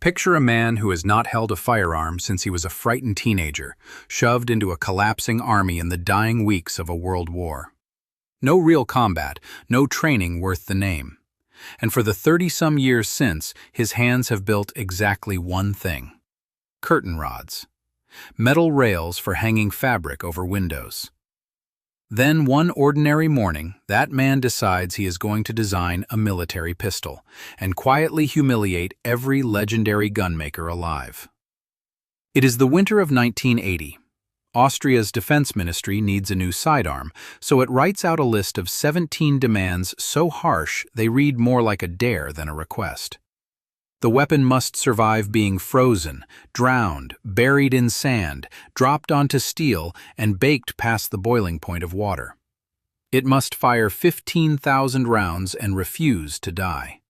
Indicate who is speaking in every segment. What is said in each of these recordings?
Speaker 1: Picture a man who has not held a firearm since he was a frightened teenager, shoved into a collapsing army in the dying weeks of a world war. No real combat, no training worth the name. And for the 30-some years since, his hands have built exactly one thing: curtain rods. Metal rails for hanging fabric over windows. Then one ordinary morning, that man decides he is going to design a military pistol and quietly humiliate every legendary gunmaker alive. It is the winter of 1980. Austria's defense ministry needs a new sidearm, so it writes out a list of 17 demands so harsh they read more like a dare than a request. The weapon must survive being frozen, drowned, buried in sand, dropped onto steel, and baked past the boiling point of water. It must fire 15,000 rounds and refuse to die.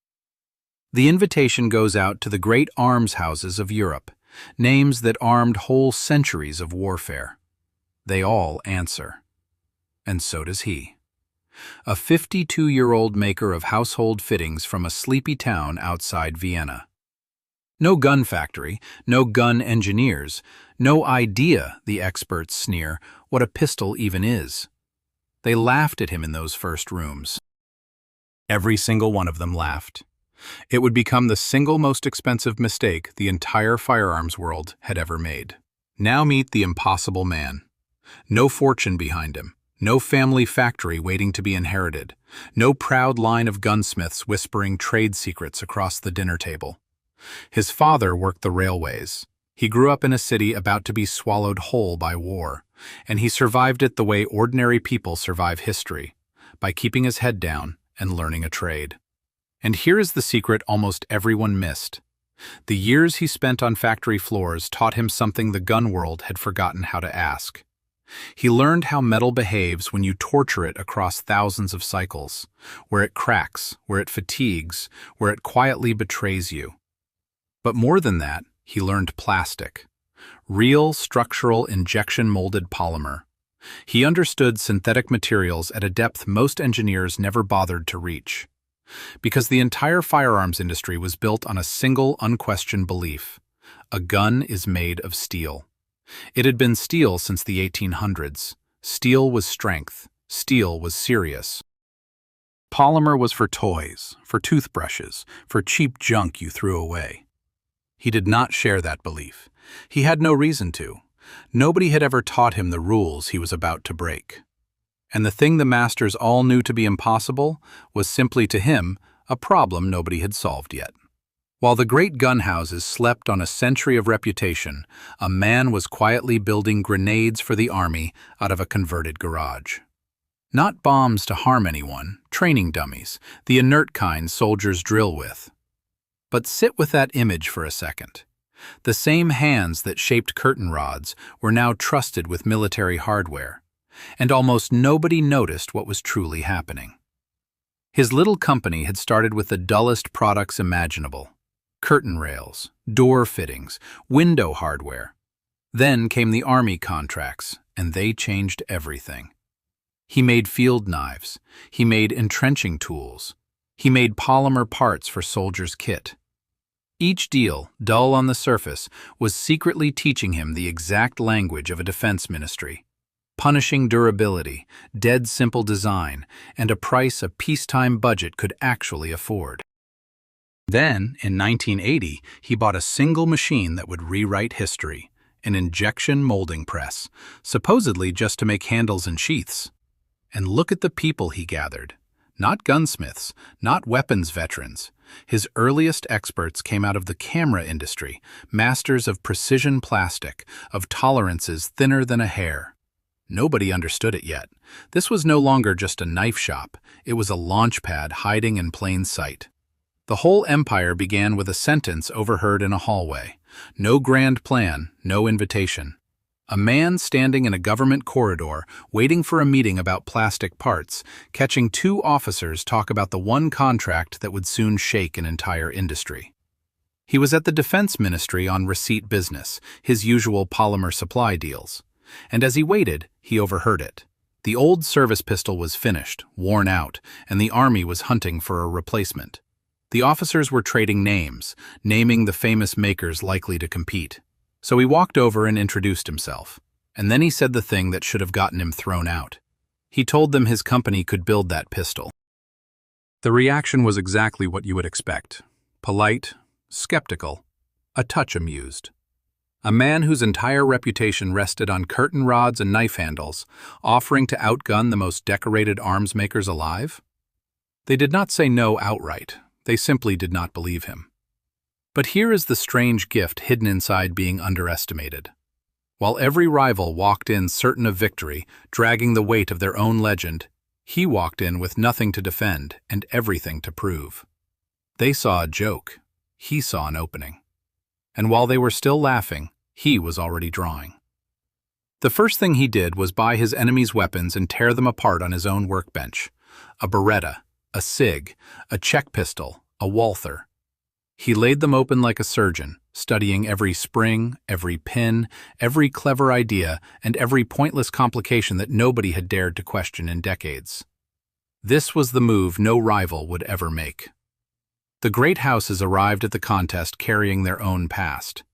Speaker 1: The invitation goes out to the great arms houses of Europe, names that armed whole centuries of warfare. They all answer. And so does he. A 52-year-old maker of household fittings from a sleepy town outside Vienna. No gun factory, no gun engineers, no idea, the experts sneer, what a pistol even is. They laughed at him in those first rooms. Every single one of them laughed. It would become the single most expensive mistake the entire firearms world had ever made. Now meet the impossible man. No fortune behind him. No family factory waiting to be inherited. No proud line of gunsmiths whispering trade secrets across the dinner table. His father worked the railways. He grew up in a city about to be swallowed whole by war, and he survived it the way ordinary people survive history, by keeping his head down and learning a trade. And here is the secret almost everyone missed. The years he spent on factory floors taught him something the gun world had forgotten how to ask. He learned how metal behaves when you torture it across thousands of cycles, where it cracks, where it fatigues, where it quietly betrays you. But more than that, he learned plastic. Real, structural, injection-molded polymer. He understood synthetic materials at a depth most engineers never bothered to reach. Because the entire firearms industry was built on a single, unquestioned belief: a gun is made of steel. It had been steel since the 1800s. Steel was strength. Steel was serious. Polymer was for toys, for toothbrushes, for cheap junk you threw away. He did not share that belief. He had no reason to. Nobody had ever taught him the rules he was about to break. And the thing the masters all knew to be impossible was simply to him a problem nobody had solved yet. While the great gun houses slept on a century of reputation, a man was quietly building grenades for the army out of a converted garage. Not bombs to harm anyone, training dummies, the inert kind soldiers drill with. But sit with that image for a second. The same hands that shaped curtain rods were now trusted with military hardware, and almost nobody noticed what was truly happening. His little company had started with the dullest products imaginable: curtain rails, door fittings, window hardware. Then came the army contracts, and they changed everything. He made field knives. He made entrenching tools. He made polymer parts for soldiers' kit. Each deal, dull on the surface, was secretly teaching him the exact language of a defense ministry: punishing durability, dead simple design, and a price a peacetime budget could actually afford. Then, in 1980, he bought a single machine that would rewrite history: an injection molding press, supposedly just to make handles and sheaths. And look at the people he gathered. Not gunsmiths, not weapons veterans. His earliest experts came out of the camera industry, masters of precision plastic, of tolerances thinner than a hair. Nobody understood it yet. This was no longer just a knife shop. It was a launch pad hiding in plain sight. The whole empire began with a sentence overheard in a hallway. No grand plan, no invitation. A man standing in a government corridor, waiting for a meeting about plastic parts, catching two officers talk about the one contract that would soon shake an entire industry. He was at the defense ministry on receipt business, his usual polymer supply deals. And as he waited, he overheard it. The old service pistol was finished, worn out, and the army was hunting for a replacement. The officers were trading names, naming the famous makers likely to compete. So he walked over and introduced himself. And then he said the thing that should have gotten him thrown out. He told them his company could build that pistol. The reaction was exactly what you would expect. Polite, skeptical, a touch amused. A man whose entire reputation rested on curtain rods and knife handles, offering to outgun the most decorated arms makers alive? They did not say no outright. They simply did not believe him. But here is the strange gift hidden inside being underestimated. While every rival walked in certain of victory, dragging the weight of their own legend, he walked in with nothing to defend and everything to prove. They saw a joke. He saw an opening. And while they were still laughing, he was already drawing. The first thing he did was buy his enemy's weapons and tear them apart on his own workbench. A Beretta, a SIG, a Czech pistol, a Walther. He laid them open like a surgeon, studying every spring, every pin, every clever idea, and every pointless complication that nobody had dared to question in decades. This was the move no rival would ever make. The great houses arrived at the contest carrying their own past.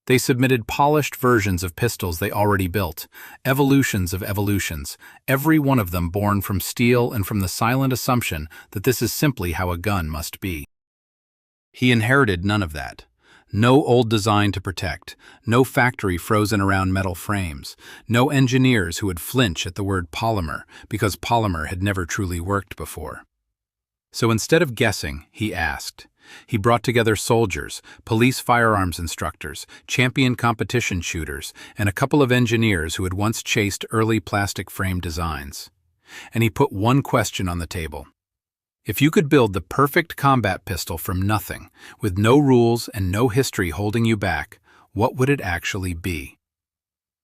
Speaker 1: They submitted polished versions of pistols they already built, evolutions of evolutions, every one of them born from steel and from the silent assumption that this is simply how a gun must be. He inherited none of that. No old design to protect, no factory frozen around metal frames, no engineers who would flinch at the word polymer because polymer had never truly worked before. So instead of guessing, he asked. He brought together soldiers, police firearms instructors, champion competition shooters, and a couple of engineers who had once chased early plastic frame designs. And he put one question on the table. If you could build the perfect combat pistol from nothing, with no rules and no history holding you back, what would it actually be?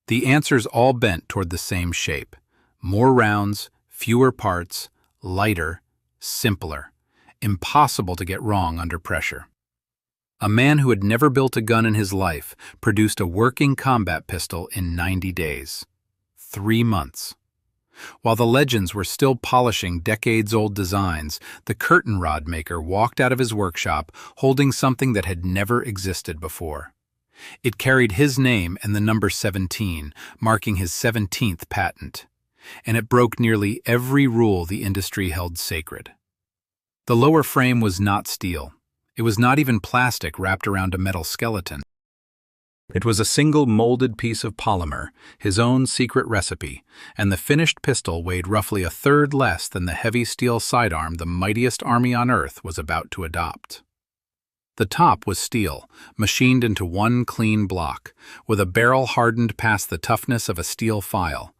Speaker 1: The answers all bent toward the same shape. More rounds, fewer parts, lighter, simpler. Impossible to get wrong under pressure. A man who had never built a gun in his life produced a working combat pistol in 90 days. 3 months. While the legends were still polishing decades-old designs, the curtain rod maker walked out of his workshop holding something that had never existed before. It carried his name and the number 17, marking his 17th patent. And it broke nearly every rule the industry held sacred. The lower frame was not steel. It was not even plastic wrapped around a metal skeleton. It was a single molded piece of polymer, his own secret recipe, and the finished pistol weighed roughly 1/3 less than the heavy steel sidearm the mightiest army on Earth was about to adopt. The top was steel, machined into one clean block, with a barrel hardened past the toughness of a steel file,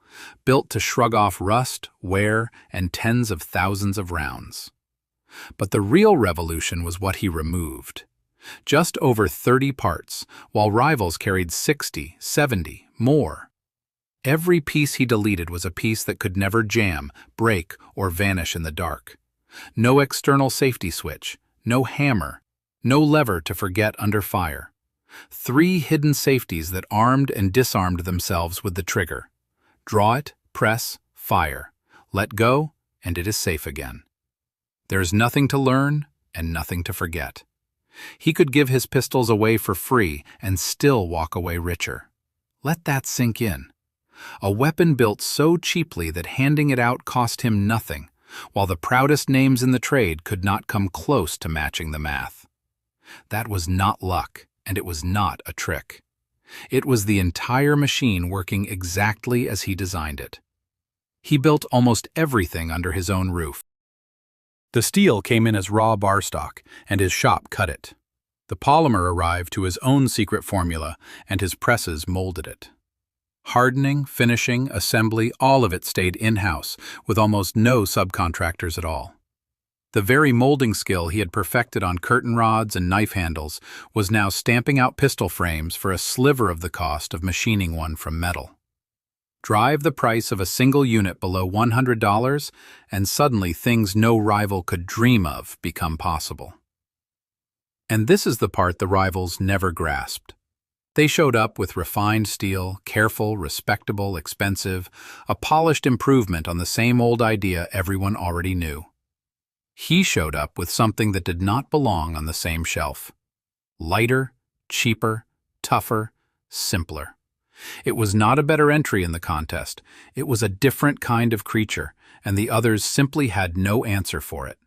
Speaker 1: built to shrug off rust, wear, and tens of thousands of rounds. But the real revolution was what he removed. Just over 30 parts, while rivals carried 60, 70, more. Every piece he deleted was a piece that could never jam, break, or vanish in the dark. No external safety switch, no hammer, no lever to forget under fire. 3 hidden safeties that armed and disarmed themselves with the trigger. Draw it, press, fire. Let go, and it is safe again. There is nothing to learn and nothing to forget. He could give his pistols away for free and still walk away richer. Let that sink in. A weapon built so cheaply that handing it out cost him nothing, while the proudest names in the trade could not come close to matching the math. That was not luck, and it was not a trick. It was the entire machine working exactly as he designed it. He built almost everything under his own roof. The steel came in as raw bar stock, and his shop cut it. The polymer arrived to his own secret formula, and his presses molded it. Hardening, finishing, assembly, all of it stayed in-house, with almost no subcontractors at all. The very molding skill he had perfected on curtain rods and knife handles was now stamping out pistol frames for a sliver of the cost of machining one from metal. Drive the price of a single unit below $100, and suddenly things no rival could dream of become possible. And this is the part the rivals never grasped. They showed up with refined steel, careful, respectable, expensive, a polished improvement on the same old idea everyone already knew. He showed up with something that did not belong on the same shelf. Lighter, cheaper, tougher, simpler. It was not a better entry in the contest. It was a different kind of creature, and the others simply had no answer for it.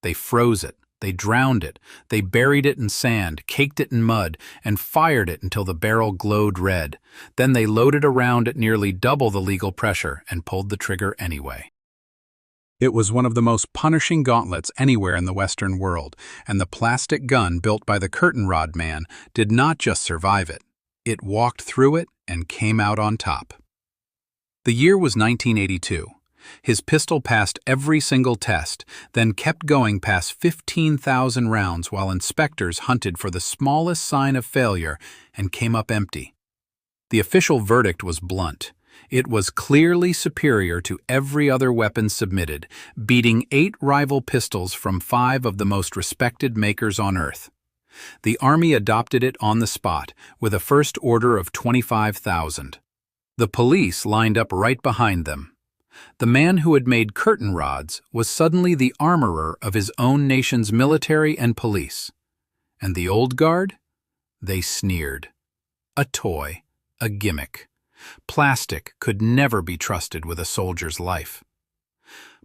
Speaker 1: They froze it, they drowned it, they buried it in sand, caked it in mud, and fired it until the barrel glowed red. Then they loaded a round at nearly double the legal pressure and pulled the trigger anyway. It was one of the most punishing gauntlets anywhere in the Western world, and the plastic gun built by the curtain rod man did not just survive it. It walked through it and came out on top. The year was 1982. His pistol passed every single test, then kept going past 15,000 rounds while inspectors hunted for the smallest sign of failure and came up empty. The official verdict was blunt. It was clearly superior to every other weapon submitted, beating 8 rival pistols from 5 of the most respected makers on Earth. The Army adopted it on the spot, with a first order of 25,000. The police lined up right behind them. The man who had made curtain rods was suddenly the armorer of his own nation's military and police. And the old guard? They sneered. A toy, a gimmick. Plastic could never be trusted with a soldier's life.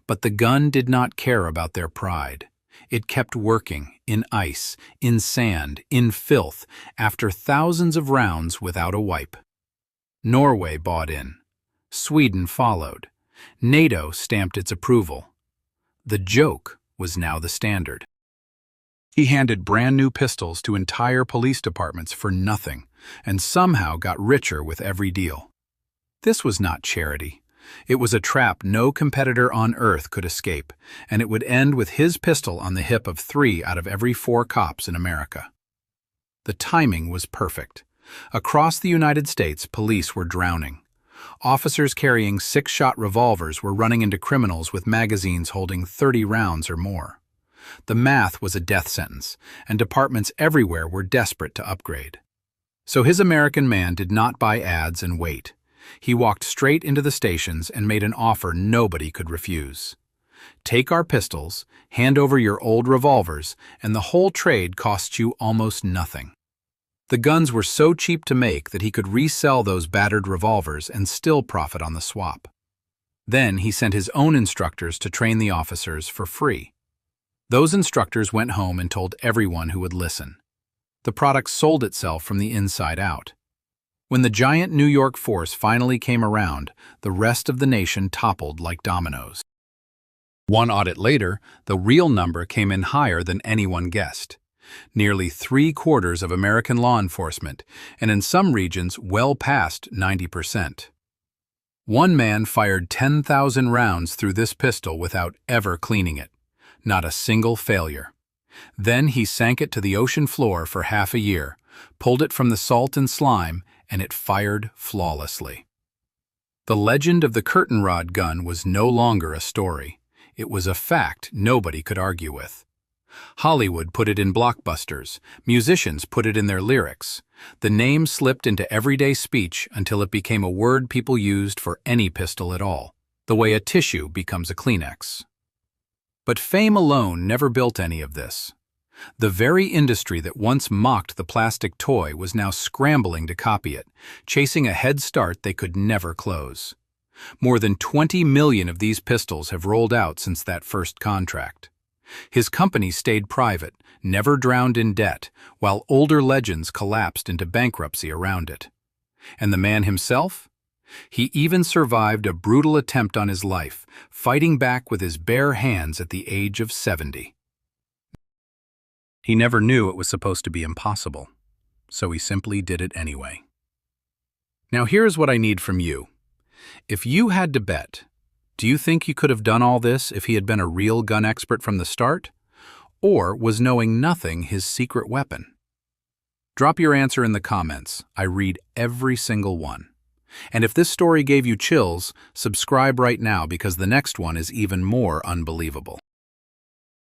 Speaker 1: But the gun did not care about their pride. It kept working, in ice, in sand, in filth, after thousands of rounds without a wipe. Norway bought in. Sweden followed. NATO stamped its approval. The joke was now the standard. He handed brand new pistols to entire police departments for nothing, and somehow got richer with every deal. This was not charity. It was a trap no competitor on Earth could escape, and it would end with his pistol on the hip of 3 out of every 4 cops in America. The timing was perfect. Across the United States, police were drowning. Officers carrying 6-shot revolvers were running into criminals with magazines holding 30 rounds or more. The math was a death sentence, and departments everywhere were desperate to upgrade. So his American man did not buy ads and wait. He walked straight into the stations and made an offer nobody could refuse. Take our pistols, hand over your old revolvers, and the whole trade costs you almost nothing. The guns were so cheap to make that he could resell those battered revolvers and still profit on the swap. Then he sent his own instructors to train the officers for free. Those instructors went home and told everyone who would listen. The product sold itself from the inside out. When the giant New York force finally came around, the rest of the nation toppled like dominoes. One audit later, the real number came in higher than anyone guessed. Nearly 3/4 of American law enforcement, and in some regions well past 90%. One man fired 10,000 rounds through this pistol without ever cleaning it. Not a single failure. Then he sank it to the ocean floor for half a year, pulled it from the salt and slime, and it fired flawlessly. The legend of the curtain rod gun was no longer a story. It was a fact nobody could argue with. Hollywood put it in blockbusters. Musicians put it in their lyrics. The name slipped into everyday speech until it became a word people used for any pistol at all, the way a tissue becomes a Kleenex. But fame alone never built any of this. The very industry that once mocked the plastic toy was now scrambling to copy it, chasing a head start they could never close. More than 20 million of these pistols have rolled out since that first contract. His company stayed private, never drowned in debt, while older legends collapsed into bankruptcy around it. And the man himself? He even survived a brutal attempt on his life, fighting back with his bare hands at the age of 70. He never knew it was supposed to be impossible, so he simply did it anyway. Now here's what I need from you. If you had to bet, do you think he could have done all this if he had been a real gun expert from the start? Or was knowing nothing his secret weapon? Drop your answer in the comments. I read every single one. And if this story gave you chills, subscribe right now because the next one is even more unbelievable.